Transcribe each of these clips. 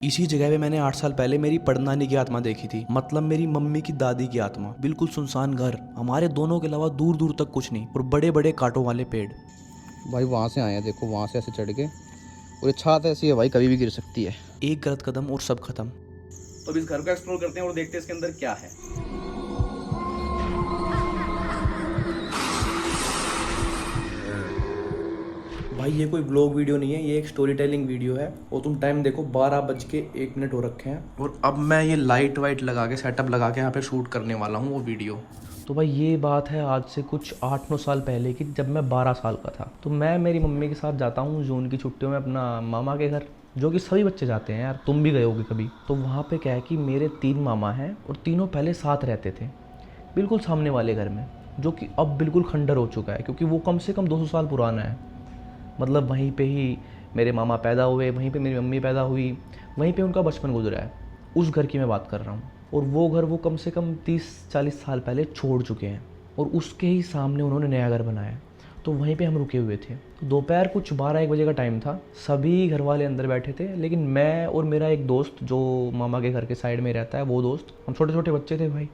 इसी जगह पे मैंने 8 साल पहले मेरी पड़नानी की आत्मा देखी थी, मतलब मेरी मम्मी की दादी की आत्मा। बिल्कुल सुनसान घर, हमारे दोनों के अलावा दूर दूर तक कुछ नहीं, और बड़े बड़े कांटों वाले पेड़। भाई वहाँ से आए हैं, देखो वहाँ से ऐसे चढ़ के, और ये छत ऐसी है भाई, कभी भी गिर सकती है। एक गलत कदम और सब खत्म। तो अब इस घर को एक्सप्लोर करते हैं और देखते हैं इसके अंदर क्या है। भाई ये कोई व्लॉग वीडियो नहीं है, ये एक स्टोरी टेलिंग वीडियो है। और तुम टाइम देखो 12:01 हो रखे हैं, और अब मैं ये लाइट वाइट लगा के सेटअप लगा के यहाँ पे शूट करने वाला हूँ वो वीडियो। तो भाई ये बात है आज से कुछ 8-9 साल पहले की, जब मैं 12 साल का था। तो मैं मेरी मम्मी के साथ जाता हूँ जून की छुट्टियों में अपना मामा के घर, जो कि सभी बच्चे जाते हैं यार, तुम भी गए होगे कभी। तो वहाँ पे क्या है कि मेरे 3 मामा हैं और तीनों पहले साथ रहते थे, बिल्कुल सामने वाले घर में, जो कि अब बिल्कुल खंडर हो चुका है क्योंकि वो कम से कम 200 साल पुराना है। मतलब वहीं पे ही मेरे मामा पैदा हुए, वहीं पे मेरी मम्मी पैदा हुई, वहीं पे उनका बचपन गुजरा है। उस घर की मैं बात कर रहा हूँ। और वो घर वो कम से कम 30-40 साल पहले छोड़ चुके हैं, और उसके ही सामने उन्होंने नया घर बनाया। तो वहीं पे हम रुके हुए थे। दोपहर कुछ 12-1 बजे का टाइम था, सभी घर वाले अंदर बैठे थे, लेकिन मैं और मेरा एक दोस्त जो मामा के घर के साइड में रहता है, वो दोस्त, हम छोटे छोटे बच्चे थे भाई,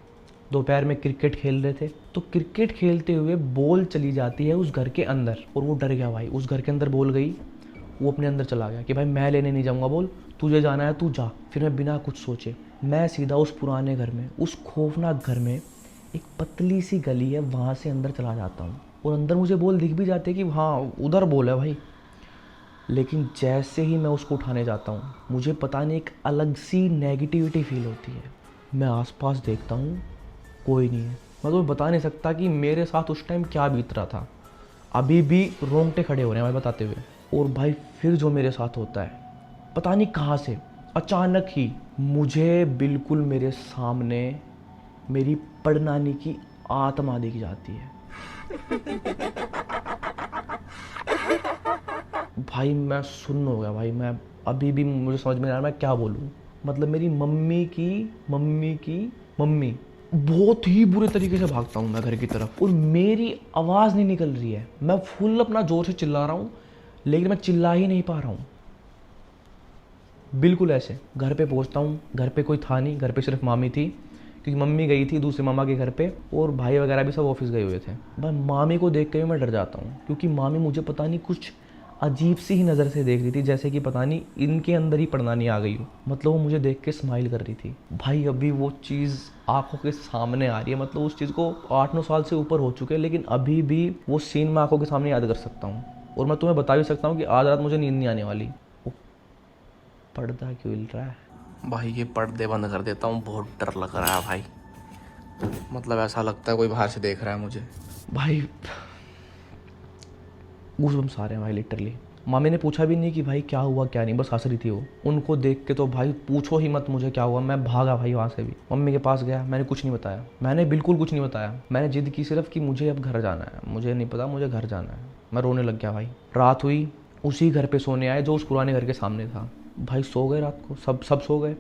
दोपहर में क्रिकेट खेल रहे थे। तो क्रिकेट खेलते हुए बॉल चली जाती है उस घर के अंदर, और वो डर गया भाई। उस घर के अंदर बॉल गई, वो अपने अंदर चला गया कि भाई मैं लेने नहीं जाऊंगा बॉल, तुझे जाना है तू जा। फिर मैं बिना कुछ सोचे मैं सीधा उस पुराने घर में, उस खौफनाक घर में, एक पतली सी गली है वहाँ से अंदर चला जाता हूँ। और अंदर मुझे बॉल दिख भी जाते कि हाँ उधर बॉल है भाई। लेकिन जैसे ही मैं उसको उठाने जाता हूँ, मुझे पता नहीं एक अलग सी नेगेटिविटी फील होती है। मैं आसपास देखता हूँ, कोई नहीं है। मैं तुम्हें बता नहीं सकता कि मेरे साथ उस टाइम क्या बीत रहा था। अभी भी रोंगटे खड़े हो रहे हैं भाई बताते हुए। और भाई फिर जो मेरे साथ होता है, पता नहीं कहाँ से अचानक ही मुझे बिल्कुल मेरे सामने मेरी पड़नानी की आत्मा दिख जाती है। भाई मैं सुन्न हो गया भाई। मैं अभी भी मुझे समझ में नहीं आ रहा मैं क्या बोलूँ। मतलब मेरी मम्मी बहुत ही बुरे तरीके से भागता हूँ मैं घर की तरफ, और मेरी आवाज़ नहीं निकल रही है। मैं फुल अपना ज़ोर से चिल्ला रहा हूँ, लेकिन मैं चिल्ला ही नहीं पा रहा हूँ। बिल्कुल ऐसे घर पे पहुँचता हूँ, घर पे कोई था नहीं, घर पे सिर्फ मामी थी, क्योंकि मम्मी गई थी दूसरे मामा के घर पे, और भाई वगैरह भी सब ऑफिस गए हुए थे। भाई मामी को देख के भी मैं डर जाता हूँ, क्योंकि मामी मुझे पता नहीं कुछ अजीब सी ही नज़र से देख रही थी, जैसे कि पता नहीं इनके अंदर ही पड़नानी आ गई हो। मतलब वो मुझे देख के स्माइल कर रही थी। भाई अभी वो चीज़ आंखों के सामने आ रही है। मतलब उस चीज़ को 8-9 साल से ऊपर हो चुके हैं, लेकिन अभी भी वो सीन मैं आंखों के सामने याद कर सकता हूँ। और मैं तुम्हें बता भी सकता हूँ कि आज रात मुझे नींद नहीं आने वाली। वो पर्दा क्यों हिल रहा है? भाई ये पर्दे बंद कर देता हूँ, बहुत डर लग रहा है भाई। मतलब ऐसा लगता है कोई बाहर से देख रहा है मुझे। भाई गूज़बम्स आ रहे हैं भाई लिटरली। मामी ने पूछा भी नहीं कि भाई क्या हुआ क्या नहीं, बस हंस रही थी वो। उनको देख के तो भाई पूछो ही मत मुझे क्या हुआ। मैं भागा भाई वहाँ से भी, मम्मी के पास गया। मैंने कुछ नहीं बताया, मैंने बिल्कुल कुछ नहीं बताया। मैंने जिद की सिर्फ कि मुझे अब घर जाना है, मुझे नहीं पता, मुझे घर जाना है। मैं रोने लग गया भाई। रात हुई, उसी घर पर सोने आए जो उस पुराने घर के सामने था। भाई सो गए रात को, सब सो गए।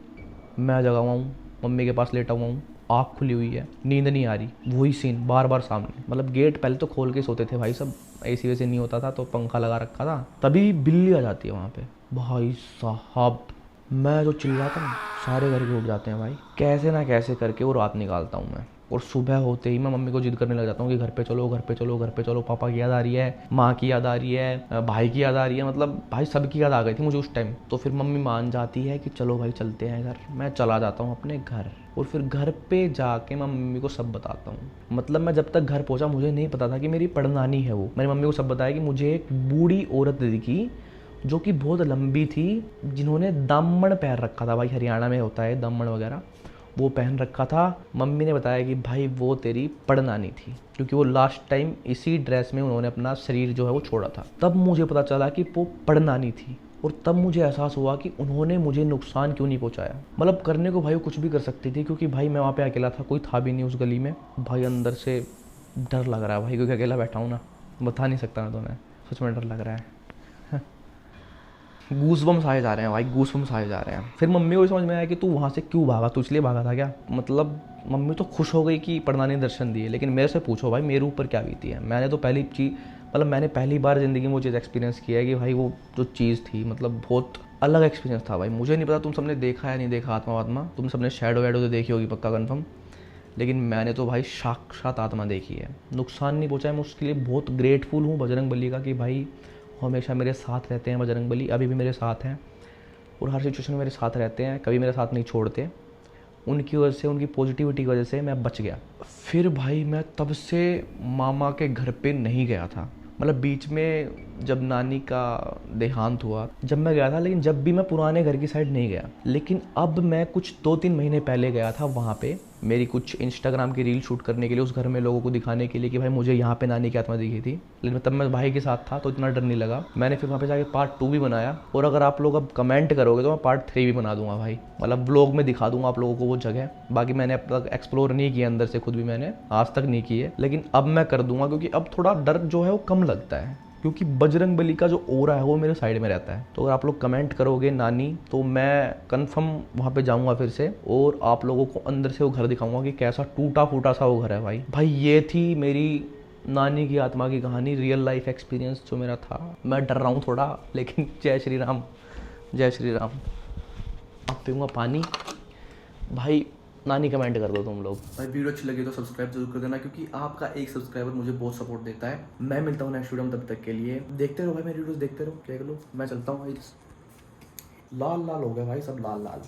मैं जगा हुआ हूँ, मम्मी के पास लेटा हुआ हूँ, आँख खुली हुई है, नींद नहीं आ रही। वही सीन बार बार सामने। मतलब गेट पहले तो खोल के सोते थे भाई सब, एसी वैसे नहीं होता था तो पंखा लगा रखा था, तभी बिल्ली आ जाती है वहाँ पे। भाई साहब मैं जो चिल्लाता हूँ, सारे घर के उठ जाते हैं भाई। कैसे ना कैसे करके वो रात निकालता हूँ मैं। और सुबह होते ही मैं मम्मी को जिद करने लग जाता हूँ कि घर पे चलो, घर पे चलो, घर पे चलो। पापा की याद आ रही है, माँ की याद आ रही है, भाई की याद आ रही है। मतलब भाई सबकी याद आ गई थी मुझे उस टाइम। तो फिर मम्मी मान जाती है कि चलो भाई चलते हैं घर। मैं चला जाता हूँ अपने घर, और फिर घर पे जाके मैं मम्मी को सब बताता हूँ। मतलब मैं जब तक घर पहुँचा मुझे नहीं पता था कि मेरी पड़नानी है वो। मैंने मम्मी को सब बताया कि मुझे एक बूढ़ी औरत दिखी जो कि बहुत लंबी थी, जिन्होंने दामन पहन रखा था भाई, हरियाणा में होता है दामन वगैरह, वो पहन रखा था। मम्मी ने बताया कि भाई वो तेरी पड़नानी थी, क्योंकि वो लास्ट टाइम इसी ड्रेस में उन्होंने अपना शरीर जो है वो छोड़ा था। तब मुझे पता चला कि वो पड़नानी थी, और तब मुझे एहसास हुआ कि उन्होंने मुझे नुकसान क्यों नहीं पहुंचाया। मतलब करने को भाई वो कुछ भी कर सकती थी, क्योंकि भाई मैं वहाँ पे अकेला था, कोई था भी नहीं उस गली में। भाई अंदर से डर लग रहा है भाई, क्योंकि अकेला बैठा हूँ ना, बता नहीं सकता मैं तुम्हें, सच में डर लग रहा है। गूज़बम्स आए जा रहे हैं भाई, गूज़बम्स आए जा रहे हैं। फिर मम्मी को भी समझ में आया कि तू वहाँ से क्यों भागा, तू इसलिए भागा था क्या? मतलब मम्मी तो खुश हो गई कि पड़नानी दर्शन दिए, लेकिन मेरे से पूछो भाई मेरे ऊपर क्या बीती है। मैंने तो मैंने पहली बार ज़िंदगी में वो चीज़ एक्सपीरियंस किया है कि भाई वो जो चीज़ थी मतलब बहुत अलग एक्सपीरियंस था भाई। मुझे नहीं पता तुम सबने देखा है नहीं देखा आत्मा वात्मा, तुम सबने शैडो वैडो तो देखी होगी पक्का कन्फर्म, लेकिन मैंने तो भाई साक्षात आत्मा देखी है। नुकसान नहीं पहुंचा है, मैं उसके लिए बहुत ग्रेटफुल हूँ बजरंग बली का कि भाई हमेशा मेरे साथ रहते हैं बजरंग बली, अभी भी मेरे साथ हैं और हर सिचुएशन में मेरे साथ रहते हैं, कभी मेरा साथ नहीं छोड़ते। उनकी वजह से, उनकी पॉजिटिविटी की वजह से मैं बच गया। फिर भाई मैं तब से मामा के घर पे नहीं गया था, मतलब बीच में जब नानी का देहांत हुआ जब मैं गया था, लेकिन जब भी मैं पुराने घर की साइड नहीं गया। लेकिन अब मैं कुछ 2-3 महीने पहले गया था वहाँ पे, मेरी कुछ इंस्टाग्राम की रील शूट करने के लिए, उस घर में लोगों को दिखाने के लिए कि भाई मुझे यहाँ पे नानी की आत्मा दिखी थी। लेकिन तब मैं भाई के साथ था तो इतना डर नहीं लगा। मैंने फिर वहाँ पे जाके पार्ट 2 भी बनाया, और अगर आप लोग अब कमेंट करोगे तो मैं पार्ट 3 भी बना दूंगा भाई, मतलब व्लॉग में दिखा दूंगा आप लोगों को वो जगह। बाकी मैंने अब तक एक्सप्लोर नहीं किया अंदर से, खुद भी मैंने आज तक नहीं की है, लेकिन अब मैं कर दूंगा क्योंकि अब थोड़ा डर जो है वो कम लगता है, क्योंकि बजरंग बली का जो ओरा है वो मेरे साइड में रहता है। तो अगर आप लोग कमेंट करोगे नानी तो मैं कंफर्म वहाँ पे जाऊँगा फिर से, और आप लोगों को अंदर से वो घर दिखाऊंगा कि कैसा टूटा फूटा सा वो घर है भाई। ये थी मेरी नानी की आत्मा की कहानी, रियल लाइफ एक्सपीरियंस जो मेरा था। मैं डर रहा हूँ थोड़ा, लेकिन जय श्री राम, जय श्री राम। अब पीऊँगा पानी। भाई नानी कमेंट कर दो तुम लोग। भाई वीडियो अच्छी लगी तो सब्सक्राइब जरूर कर देना, क्योंकि आपका एक सब्सक्राइबर मुझे बहुत सपोर्ट देता है। मैं मिलता हूँ नेक्स्ट वीडियो में, तब तक के लिए देखते रहो भाई मेरी वीडियोस, देखते रहो, देख लो। मैं चलता हूँ भाई, लाल लाल हो गया भाई सब, लाल लाल।